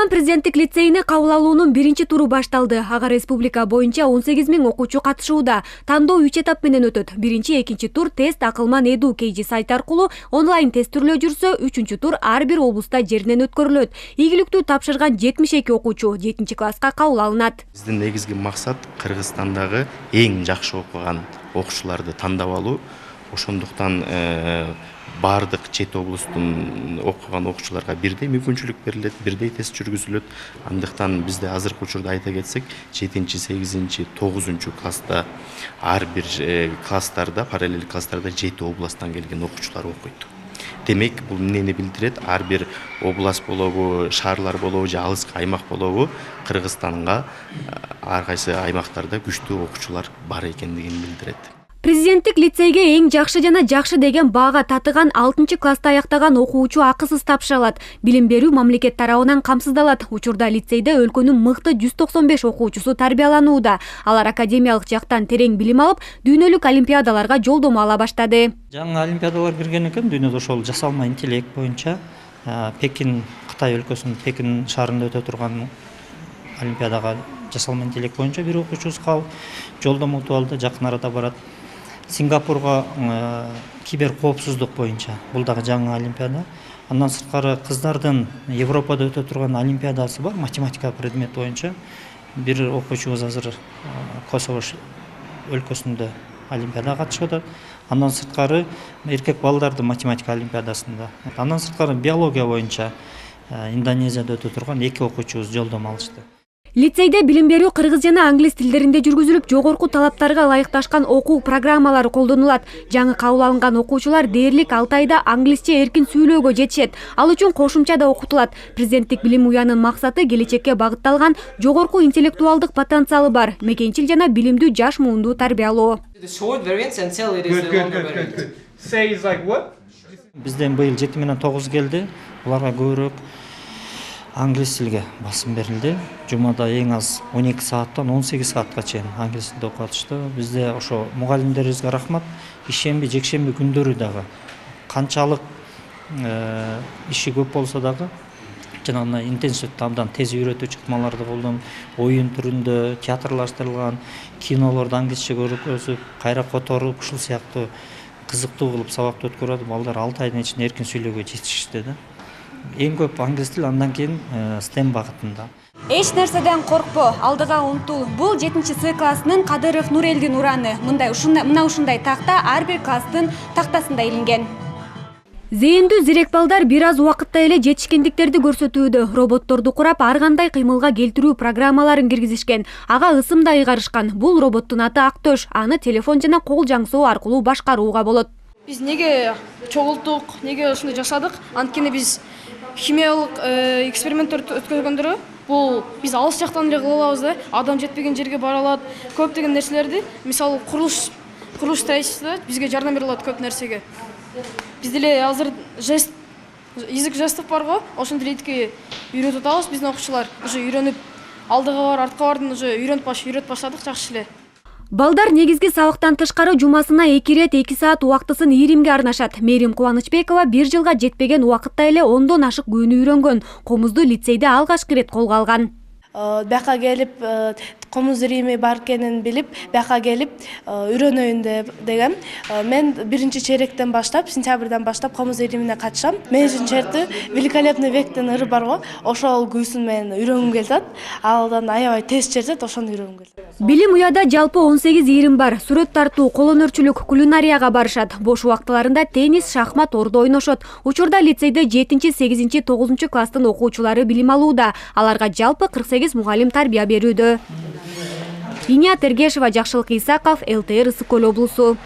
Акылман президенттик лицейине кабыл алуунун биринчи туру башталды. Ага республика боюнча 18 000 окуучу катышууда. Тандоо 3 этап менен өтөт. Биринчи, экинчи тур тест Акылман Эду KG сайты аркылуу онлайн тестирлөө жүрсө, үчүнчү тур ар бир облуста жеринен өткөрүлөт. Ийгиликтүү тапшырган 72 окуучу 7 класска кабыл алынат. Биздин негизги максат Кыргызстандагы эң жакшы окуган окуучуларды тандап алуу. Ошондуктан бардык чет облустун окуган окуучуларга бирдей мүмкүнчүлүк берилет, бирдей тест жүргүзүлөт. Андыктан бизде азыркы учурда айта кетсек, 7-8, 9 класста ар бир класстарда, параллель класстарда 7 областтан келген окуучулар окуйт. Демек, бул эмнени билдирет? Ар бир област болобу, шаарлар болобу, же алыскы аймак болобу, Кыргызстанга ар кайсы аймактарда күчтүү окуучулар бар экендигин билдирет. Президенттик лицейге эң жакшы жана жакшы деген баага татыган 6 класста аяктаган окуучу акысыз тапшырылат. Билим берүү мамлекет тарабынан камсыздалат. Учурда лицейде өлкөнүн мыкты 195 окуучусу тарбияланууда. Алар академиялык жактан терең билим алып, дүйнөлүк олимпиадаларга жолдомо ала баштады. Жаңы олимпиадалар кирген экен, дүйнөдө ошол жасалма интеллект боюнча Пекин, Кытай өлкөсүнүн Пекин шаарында өтө турган олимпиадага жасалма интеллект боюнча бир окуучубуз калып, жолдомо утуп алды, жакын арада барат. Сингапурга кибер коопсуздук боюнча бул дагы жаңы олимпиада. Андан сырткары кыздардын Европада өтө турган олимпиадасы бар, математика предмет боюнча. Бир окуучубуз азыр Косово өлкөсүндө олимпиадага катышып атат. Андан сырткары эркек балдардын математика олимпиадасында. Андан сырткары биология боюнча Индонезияда өтө турган 2 окуучубуз жолдомо алышты. Лицейде билим берүү кыргыз жана англис тилдеринде жүргүзүлүп, жогорку талаптарга ылайыкташкан окуу программалары колдонулат. Жаңы кабыл алынган окуучулар дээрлик 6 айда англисче эркин сүйлөөгө жетишет. Ал үчүн кошумча да окутулат. Президенттик билим уянын максаты келечекке багытталган жогорку интеллектуалдык потенциалы бар, мекенчил жана билимдүү жаш муунду тарбиялоо. Бизден быйыл 7 менен 9 келди. Буларга көбүрөөк англис тилге басым берилди. Жумада эң аз 12 сааттан 18 саатка чейин англис тилде окутушту. Бизде ошо мугалимдерибизге рахмат. Ишемби, жекшемби күндөрү дагы канчалык иши көп болсо дагы жанагы интенсивдүү абдан тез үйрөтүү чыкмаларды колдонуп, оюн түрүндө театрлаштырылган кинолорду англисче көргөзүп, кайра которуп, ушул сыяктуу кызыктуу кылып сабакты өткөрүп, балдар 6 айдын ичинде эркин сүйлөөгө жетишишти да. Эң көп англис тил, андан кийин STEM багытында. Эч нерседен коркпо, алдыга умтул. Бул 7-С классынын Кадыров Нурелдин ураны. Мына ушундай такта ар бир класстын тактасында илинген. Зээндүү зирек балдар бир аз убакытта эле жетишкендиктерди көрсөтүүдө. Роботторду курап, ар кандай кыймылга келтирүү программаларын киргизишкен. Ага ысым да ыйгарышкан. Бул роботтун аты Актөш. Аны телефон жана кол жаңсоо аркылуу башкарууга болот. Биз неге чогулттук, неге ушундай жасадык? Анткени биз химиялык эксперименттерди өткөргөндөрү бул биз алыс жактан эле кыла алабыз да, адам жетпеген жерге бара алат. Көптөгөн нерселерди, мисалы курулуш строительствода бизге жардам бере алат көп нерсеге. Биз деле азыр язык жестов барго, ошондо эле үйрөтүп атабыз. Биздин окуучулар уже үйрөнүп, алдыга бар, артка бардын уже үйрөтүп баштадык, жакшы эле. Балдар негизги сабактан тышкары жумасына 2 рет 2 саат убактысын иримге арнашат. Мерим Кубанычбекова 1 жылга жетпеген убакытта эле 10дон ашык күнү үйрөнгөн. Комузду лицейде алгачкы рет колго алган. Бияка келип, комуз ирими бар экенин билип, бияка келип үйрөнөйүн дегем. Мен биринчи чейректен баштап, сентябрдан баштап комуз иримине катышам. Менин черти великолепный вектен ыры барго, ошол күйсүн мен үйрөнгүм келет. Алдан аябай тез чертет, ошону үйрөнгүм келет. Билим уяда жалпы 18 ирим бар. Сүрөт тартуу, кол өнөрчүлүк, кулинарияга барышат. Бош убактыларында теннис, шахмат, ордо ойношот. Учурда лицейде 7, 8, 9 класстын окуучулары билим алууда. Аларга жалпы 48 мугалим тарбия берүүдө. Иния Тергешева, Жакшылык Исаков, ЛТР Ысык Көл облусу.